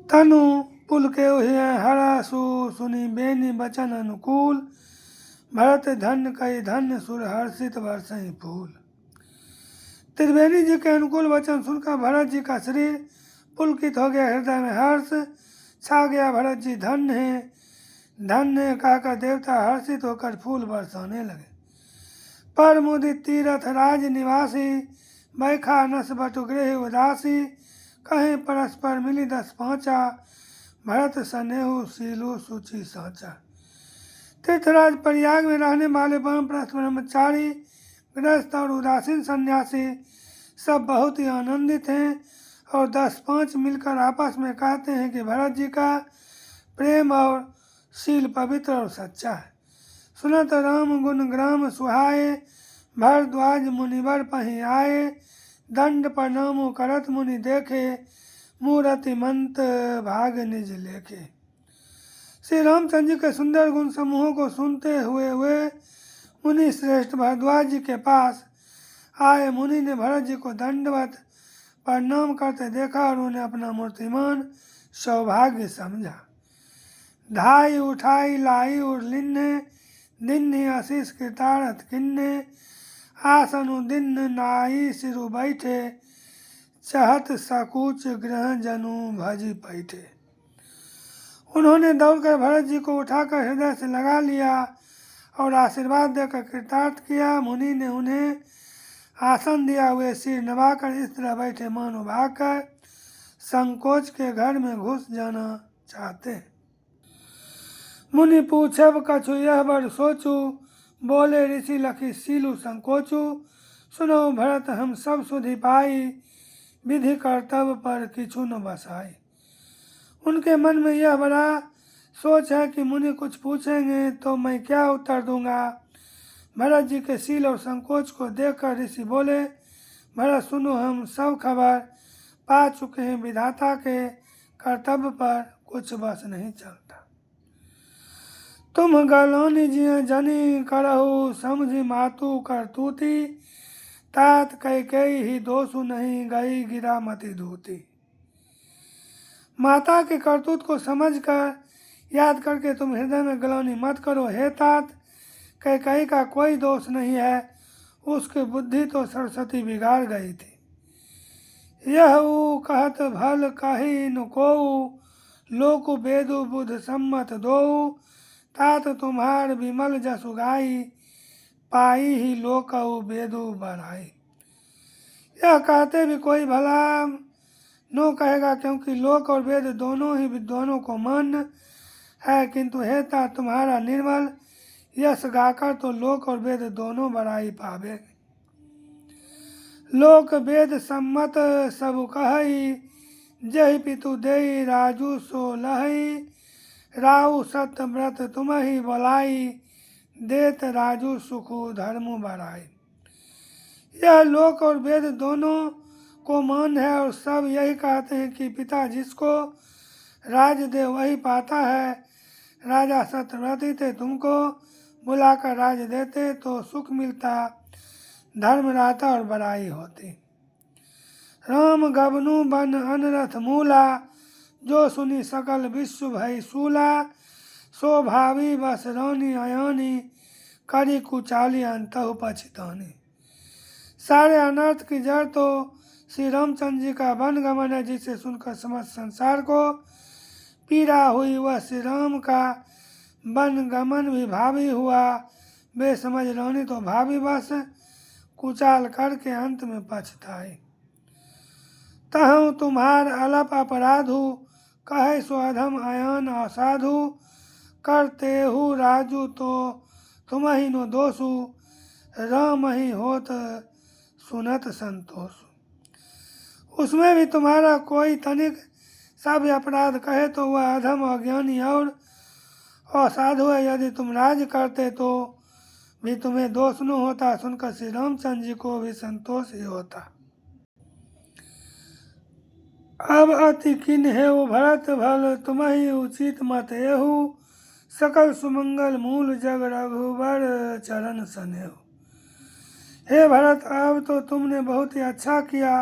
तनु पुलकेउ हरासु सुनि बेनि बचन अनुकूल। भरत धन्य कई धन्य सुर हर्षित बरसई फूल। त्रिवेणी जी के अनुकूल वचन सुनकर भरत जी का शरीर पुलकित हो गया, हृदय में हर्ष छा गया। भरत जी धन्य है, धन्य कहकर देवता हर्षित होकर फूल बरसाने लगे। पर मुदित तीरथ राज निवासी, बैखा नस बटु गृह उदासी। कहीं परस्पर मिली 10-5, भरत स्नेहु सीलु सूचि साचा। तीर्थराज प्रयाग में रहने वाले वानप्रस्थ ब्रह्मचारी, गृहस्थ और उदासीन सन्यासी सब बहुत ही आनंदित हैं और 10-5 मिलकर आपस में कहते हैं कि भरत जी का प्रेम और शील पवित्र और सच्चा है। सुनत राम गुण ग्राम सुहाए, भरद्वाज मुनिवर पहीं आए। दंड प्रणामो करत मुनि देखे, मूरति मंत भाग निज लेखे। श्री रामचंद्र जी के सुंदर गुण समूहों को सुनते हुए वे मुनि श्रेष्ठ भरद्वाज जी के पास आए। मुनि ने भरत जी को दंडवत प्रणाम करते देखा और उन्हें अपना मूर्तिमान सौभाग्य समझा। धाई उठाई लाई उर्लिन्ने, दिन्नि आशीष कृतारथ किन्ने। आसनु दिन्न नाई सिरु बैठे, चहत सकुच ग्रह जनु भजी पैठे। उन्होंने दौड़कर भरत जी को उठाकर हृदय से लगा लिया और आशीर्वाद देकर कृतार्थ किया। मुनि ने उन्हें आसन दिया, हुए सिर नवाकर इस तरह बैठे मानो भागकर संकोच के घर में घुस जाना चाहते हैं। मुनि पूछब कछु यह बर सोचू, बोले ऋषि लखी सीलु संकोचू। सुनो भरत हम सब सुधि पाई, विधि कर्तव्य पर किछु न बसाई। उनके मन में यह बड़ा सोच है कि मुनि कुछ पूछेंगे तो मैं क्या उत्तर दूंगा। भरत जी के शील और संकोच को देखकर ऋषि बोले, भरत सुनो हम सब खबर पा चुके हैं, विधाता के कर्तव्य पर कुछ बस नहीं चलता। तुम गलौनी जिय जनी करहु, समझी मातु करतूती। तात कई ही दोषु नहीं, गई गिरा मति धूती। माता के करतूत को समझकर याद करके तुम हृदय में गलौनी मत करो। हे तात, कई का कोई दोष नहीं है, उसकी बुद्धि तो सरस्वती बिगाड़ गई थी। यह ऊ कहत भल कही न कोऊ, लोक वेदु बुध सम्मत दोऊ। तात तुम्हार विमल जसु गाई, पाई ही लोक वेदु बढ़ाई। यह कहते भी कोई भला नो कहेगा, क्योंकि लोक और वेद दोनों ही विद्वानों को मान्य है। किंतु हे तात तुम्हारा निर्मल यश गाकर तो लोक और वेद दोनों बड़ाई पावे। लोक वेद सम्मत सब कहई, जहि पितु देई राजू सो लहई। राहु सत्य व्रत तुम ही बोलाई, देत राजू सुखु धर्म बढ़ाई। यह लोक और वेद दोनों को मान है और सब यही कहते हैं कि पिता जिसको राज दे वही पाता है। राजा सत्यव्रती थे, तुमको बुलाकर राज देते तो सुख मिलता, धर्म रहता और बड़ाई होती। राम गबनु बन अनरथ मूला, जो सुनी सकल विश्व भई सूला। सो भावी बस रानी अयानी, करी कुचाली अंतहु पछतानी। सारे अनर्थ की जड़ तो श्री रामचंद्र जी का वन गमन है, जिसे सुनकर समस्त संसार को पीड़ा हुई। वह श्री राम का वन गमन भी भावी हुआ। वे समझ रानी तो भावी बस कुचाल करके अंत में पछताई। तहु तुम्हार अलप अपराधु, कहे सो अधम अयान असाधु। करते हु राजू तो तुम ही नो दोषु, राम ही होत सुनत संतोष। उसमें भी तुम्हारा कोई तनिक सा भी अपराध कहे तो वह अधम अज्ञानी और असाधु है। यदि तुम राज करते तो भी तुम्हें दोष न होता। सुनकर श्री रामचंद्र जी को भी संतोष ही होता। अब अति किन हेउ भरत भल, तुम ही उचित मत एहु। सकल सुमंगल मूल जग रघुबर चरण सनेहु। हे भरत, अब तो तुमने बहुत ही अच्छा किया,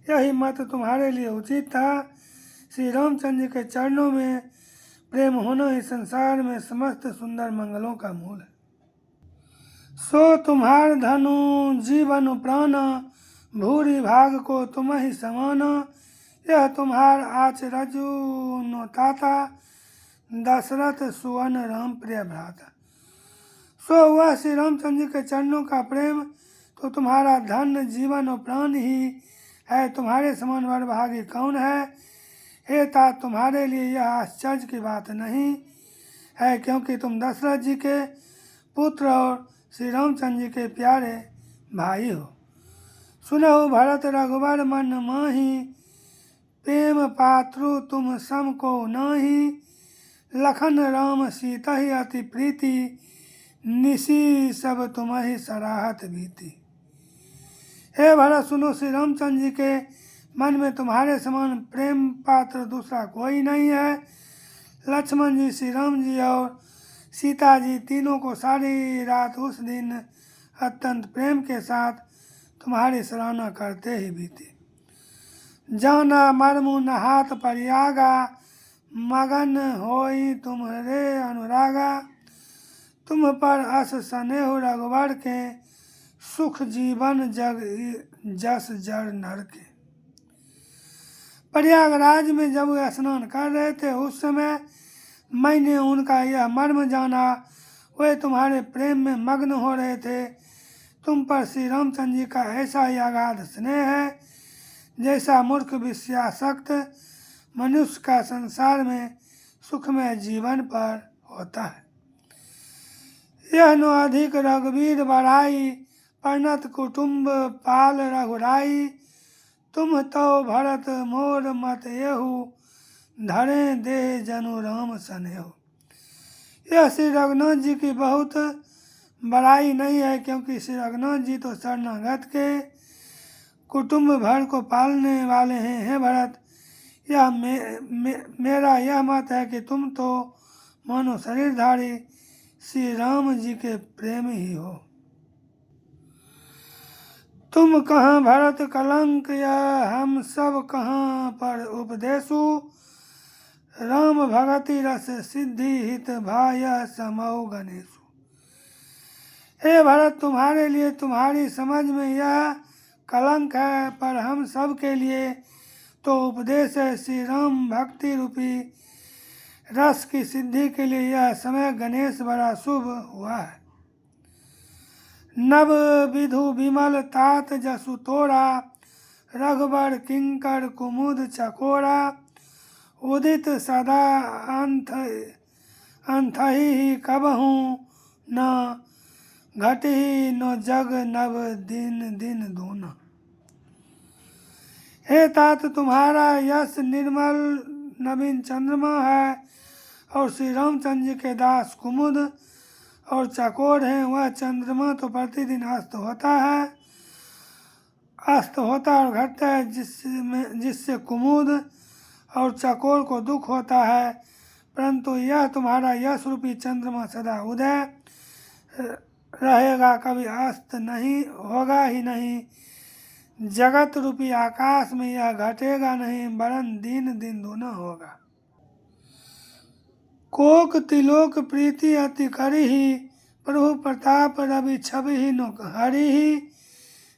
यही मत तुम्हारे लिए उचित था। श्री रामचंद्र जी के चरणों में प्रेम होना ही संसार में समस्त सुंदर मंगलों का मूल है। सो तुम्हार धनु जीवन प्राण, भूरि भाग को तुम ही समाना। यह तुम्हार आचरजु नो ताता, दशरथ सुवन राम प्रिय भ्राता। सो वह श्री रामचंद्र जी के चरणों का प्रेम तो तुम्हारा धन जीवन और प्राण ही है। तुम्हारे समान वरभागी कौन है। हे तात, तुम्हारे लिए यह आश्चर्य की बात नहीं है, क्योंकि तुम दशरथ जी के पुत्र और श्री रामचंद्र जी के प्यारे भाई हो। सुनहु भरत रघुवर मन माही, प्रेम पात्रु तुम सम को नाही। लखन राम सीता ही अति प्रीति, निसी सब तुम ही सराहत बीती। हे भरत, सुनो, श्री रामचंद्र जी के मन में तुम्हारे समान प्रेम पात्र दूसरा कोई नहीं है। लक्ष्मण जी, श्री राम जी और सीता जी तीनों को सारी रात उस दिन अत्यंत प्रेम के साथ तुम्हारी सराहना करते ही बीती। जाना मर्मु नहात परियागा, मगन होई तुम्हारे अनुरागा। तुम पर अस स्नेह रघुवर के, सुख जीवन जग जस जर नर के। प्रयागराज में जब वे स्नान कर रहे थे उस समय मैंने उनका यह मर्म जाना। वे तुम्हारे प्रेम में मग्न हो रहे थे। तुम पर श्री रामचंद्र जी का ऐसा ही अगाध स्नेह है जैसा मूर्ख विषयासक्त मनुष्य का संसार में सुखमय जीवन पर होता है। यह नो अधिक रघुवीर बड़ाई, परिणत कुटुंब पाल रघुराई। तुम तो भरत मोर मत एहु, धरे दे जनु राम सनेहु। यह श्री रघुनाथ जी की बहुत बड़ाई नहीं है, क्योंकि श्री रघुनाथ जी तो शरणागत के कुटुंब भर को पालने वाले हैं। हे भरत, यह मेरा यह मत है कि तुम तो मानो शरीरधारी श्री राम जी के प्रेम ही हो। तुम कहाँ भरत कलंक, या हम सब कहाँ पर उपदेशु। राम भगति रस सिद्धि हित भाय समौ गणेशु। हे भरत, तुम्हारे लिए तुम्हारी समझ में यह कलंक है, पर हम सब के लिए तो उपदेश है। श्री राम भक्ति रूपी रस की सिद्धि के लिए यह समय गणेश बड़ा शुभ हुआ है। नव विधु विमल तात जसु तोरा, रघुबर किंकर कुमुद चकोरा। उदित सदा अंतहि कबहू, न घटहि न जग नव दिन दिन दूना। हे तात, तुम्हारा यश निर्मल नवीन चंद्रमा है और श्री रामचंद्र जी के दास कुमुद और चकोर हैं। वह चंद्रमा तो प्रतिदिन अस्त होता और घटता है, जिससे कुमुद और चकोर को दुख होता है, परंतु यह तुम्हारा यश रूपी चंद्रमा सदा उदय रहेगा, कभी अस्त नहीं होगा ही नहीं। जगत रूपी आकाश में यह घटेगा नहीं, वरन दिन दिन दूना होगा। कोक तिलोक प्रीति अति करिहि, प्रभु प्रताप रवि छवि नो हरिहि।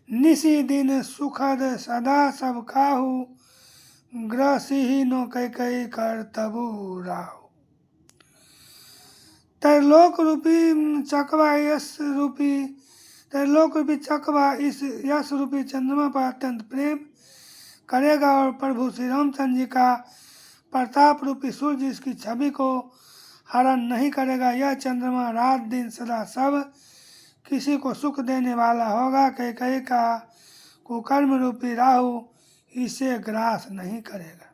निसी दिन सुखद सदा सब काहू, ग्रसिहि नो कई कर तबु राहु। त्रैलोक रूपी चकवा इस यश रूपी चंद्रमा पर अत्यंत प्रेम करेगा और प्रभु श्री रामचंद्र जी का प्रताप रूपी सूर्य इसकी छवि को हरण नहीं करेगा। यह चंद्रमा रात दिन सदा सब किसी को सुख देने वाला होगा। कई का कुकर्म रूपी राहु इसे ग्रास नहीं करेगा।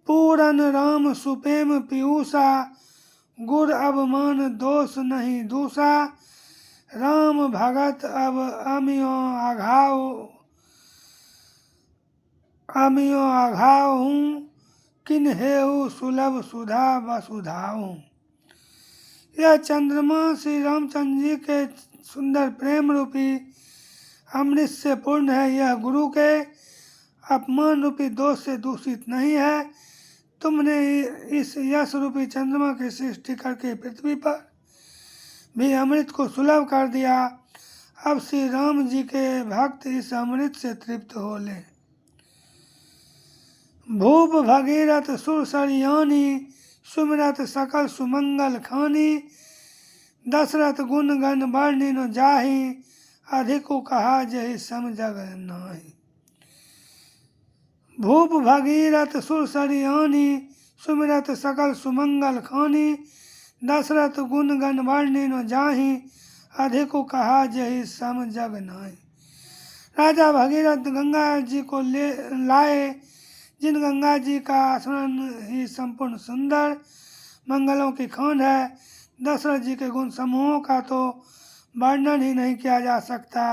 पूरन राम सुपेम पीयूषा, गुर अवमान दोष नहीं दूषा। राम भगत अब अमियो आघाऊ, किन्हेऊ सुलभ सुधा वसुधाऊ। यह चंद्रमा श्री रामचंद्र जी के सुंदर प्रेम रूपी अमृत से पूर्ण है। यह गुरु के अपमान रूपी दोष से दूषित नहीं है। तुमने इस यश रूपी चंद्रमा की सृष्टि करके पृथ्वी पर भी अमृत को सुलभ कर दिया। अब श्री राम जी के भक्त इस अमृत से तृप्त हो ले। भूप भगीरथ सुर सरियानी, सुमिरत सकल सुमंगल खानी। दशरथ गुण गण वर्णि न जाहि, अधिको कहा जहि सम जग नाही। भूप भगीरथ सुर सरियानी, सुमिरत सकल सुमंगल खानी। दशरथ गुण गण वर्णि न जाहि, अधिको कहा जहि सम जग नाही। राजा भगीरथ गंगा जी को लाए, जिन गंगा जी का स्मरण ही संपूर्ण सुंदर मंगलों की खान है। दशरथ जी के गुण समूहों का तो वर्णन ही नहीं किया जा सकता।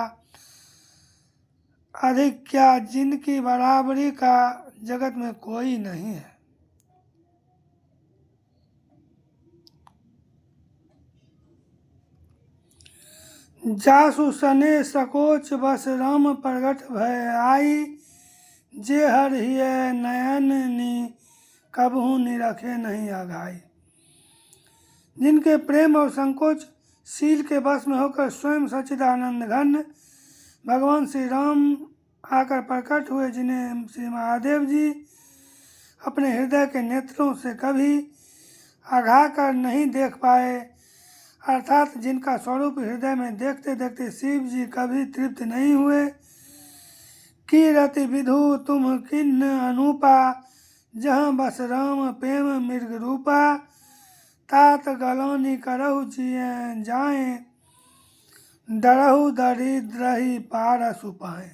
अधिक क्या, जिनकी बराबरी का जगत में कोई नहीं है। जासु सने सकोच बस राम प्रगट भय आई। जे हर हिय नयन नी, कबहू निरखे नहीं आघाई। जिनके प्रेम और संकोच शील के बस में होकर स्वयं सच्चिदानंद घन भगवान श्री राम आकर प्रकट हुए, जिन्हें श्री महादेव जी अपने हृदय के नेत्रों से कभी आघा कर नहीं देख पाए, अर्थात जिनका स्वरूप हृदय में देखते देखते शिव जी कभी तृप्त नहीं हुए। कीरति विधु तुम किन्न अनूपा, जहाँ बस राम प्रेम मृग रूपा। तात गलानी करहु जिय जाए, डरहु दरिद्रहि पारस पाए।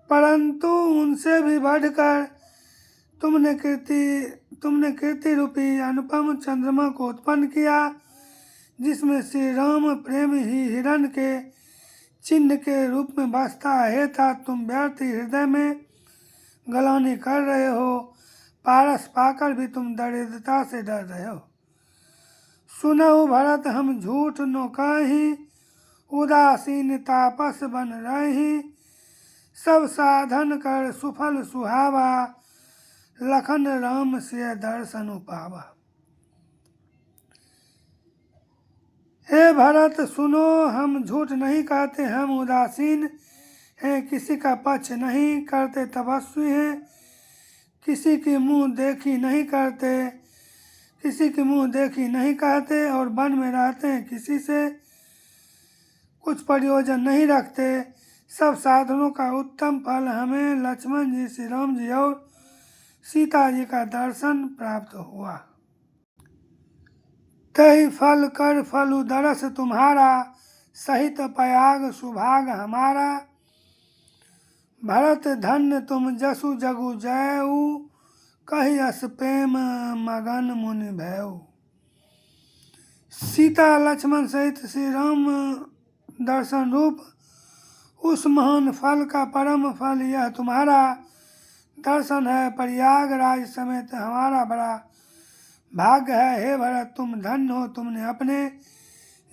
परंतु उनसे भी बढ़कर तुमने कीर्ति रूपी अनुपम चंद्रमा को उत्पन्न किया, जिसमें श्री राम प्रेम ही हिरण के चिन्ह के रूप में बसता है। था तुम व्यर्थ हृदय में गलानी कर रहे हो, पारस पाकर भी तुम दरिद्रता से डर रहे हो। सुनहु भरत हम झूठ न कहीं, उदासीन तापस बन रही। सब साधन कर सुफल सुहावा, लखन राम से दर्शन पावा। हे भरत सुनो, हम झूठ नहीं कहते, हम उदासीन हैं, किसी का पक्ष नहीं करते, तपस्वी हैं, किसी की मुंह देखी नहीं कहते, और वन में रहते हैं, किसी से कुछ प्रयोजन नहीं रखते। सब साधनों का उत्तम फल हमें लक्ष्मण जी, श्री राम जी और सीता जी का दर्शन प्राप्त हुआ। तहि फल कर फलु दरस तुम्हारा, सहित पयाग सुभाग हमारा। भरत धन्य तुम जसु जगु जयऊ, कहि अस प्रेम मगन मुनि भयऊ। सीता लक्ष्मण सहित श्री राम दर्शन रूप उस महान फल का परम फल यह तुम्हारा दर्शन है। प्रयागराज समेत हमारा बड़ा भाग्य है। हे भरत तुम धन्य हो, तुमने अपने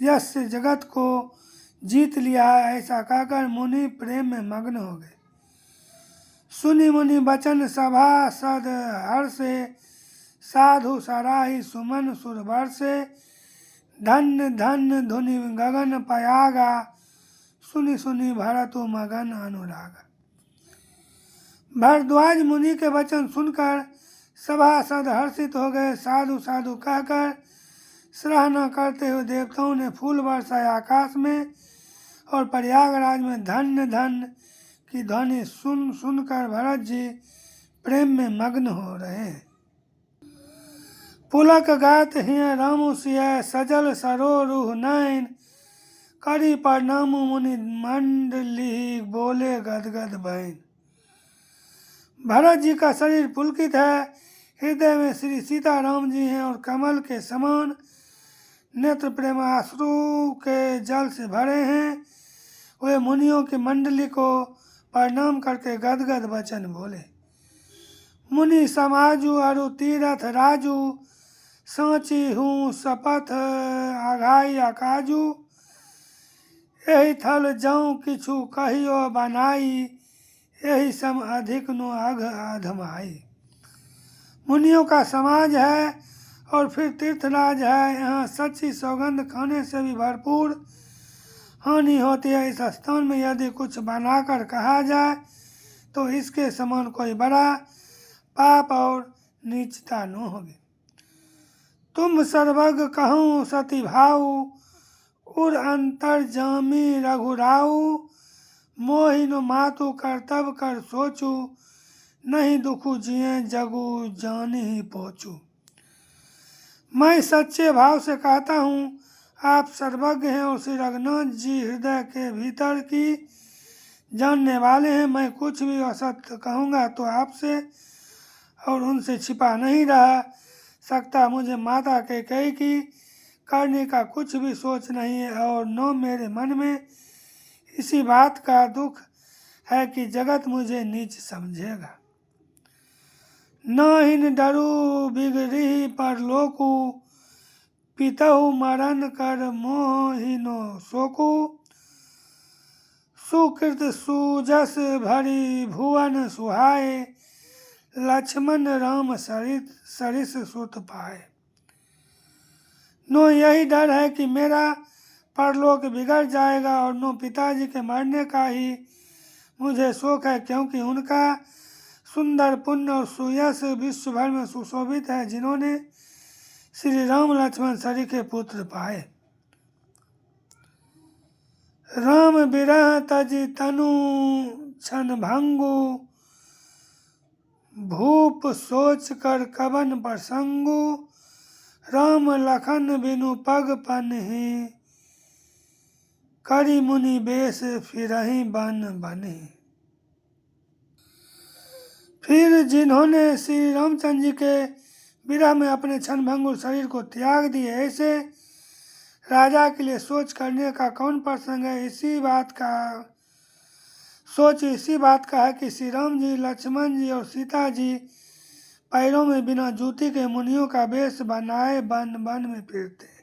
यश से जगत को जीत लिया है। ऐसा कहकर मुनि प्रेम में मग्न हो गए। सुनि मुनि बचन सभा सद हर्षे, साधु सराही सुमन सुरवर से। धन्य धन्य धुनि गगन पयागा, सुनि सुनि भरतु मगन अनुरागा। भरद्वाज मुनि के वचन सुनकर सभासद हर्षित हो गए। साधु साधु कहकर सराहना करते हुए देवताओं ने फूल बरसाए आकाश में, और प्रयागराज में धन्य धन्य की ध्वनि सुनकर भरत जी प्रेम में मग्न हो रहे। पुलक गात हिय रामु सिय, सजल सरोरुह नैन। करी प्रणाम मुनि मंडली, बोले गदगद बैन। भरत जी का शरीर पुलकित है, हृदय में श्री सीताराम जी हैं, और कमल के समान नेत्र प्रेमाश्रु के जल से भरे हैं। वे मुनियों की मंडली को प्रणाम करके गदगद वचन बोले। मुनि समाजु अरु तीरथ राजू, साची हूँ शपथ आघाई आकाजू। एहि थल जाऊँ किछु कहियो बनाई, यही सम अधिक नो अघ अधमाई। मुनियों का समाज है और फिर तीर्थराज है, यहाँ सच्ची सौगंध खाने से भी भरपूर हानि होती है। इस स्थान में यदि कुछ बनाकर कहा जाए तो इसके समान कोई बड़ा पाप और नीचता न होगी। तुम सर्वज्ञ कहूँ सती भाऊ, उर अंतर जामी रघुराऊ, मोहिनो मातु कर्तव्य कर सोचू, नहीं दुखू जिए जगू जान ही पहुँचू। मैं सच्चे भाव से कहता हूँ, आप सर्वज्ञ हैं और श्री रघुनाथ जी हृदय के भीतर की जानने वाले हैं। मैं कुछ भी असत्य कहूँगा तो आपसे और उनसे छिपा नहीं रह सकता। मुझे माता कैकेयी की करने का कुछ भी सोच नहीं है और न मेरे मन में इसी बात का दुख है कि जगत मुझे नीच समझेगा। न हिन डरू बिगड़ी पर लोकू, पितहु मरण कर मोहिनो शोकू, सुकृत सुजस भरी भुवन सुहाए, लक्ष्मण राम सरिस सुत पाए। नो यही डर है कि मेरा परलोक बिगड़ जाएगा और नो पिताजी के मरने का ही मुझे शोक है, क्योंकि उनका सुंदर पुण्य और सुयश विश्व भर में सुशोभित है, जिन्होंने श्री राम लक्ष्मण सरी के पुत्र पाए। राम बिरह तजी तनु छन भंगु, भूप सोच कर कवन प्रसंगु, राम लखन बिनु पग पनहि, करी मुनि बेश फिरहि बन बनि। फिर जिन्होंने श्री रामचंद्र जी के विरह में अपने क्षणभंगुर शरीर को त्याग दिए, ऐसे राजा के लिए सोच करने का कौन प्रसंग है। इसी बात का है कि श्री राम जी, लक्ष्मण जी और सीता जी पैरों में बिना जूती के मुनियों का वेश बनाए वन वन में फिरते।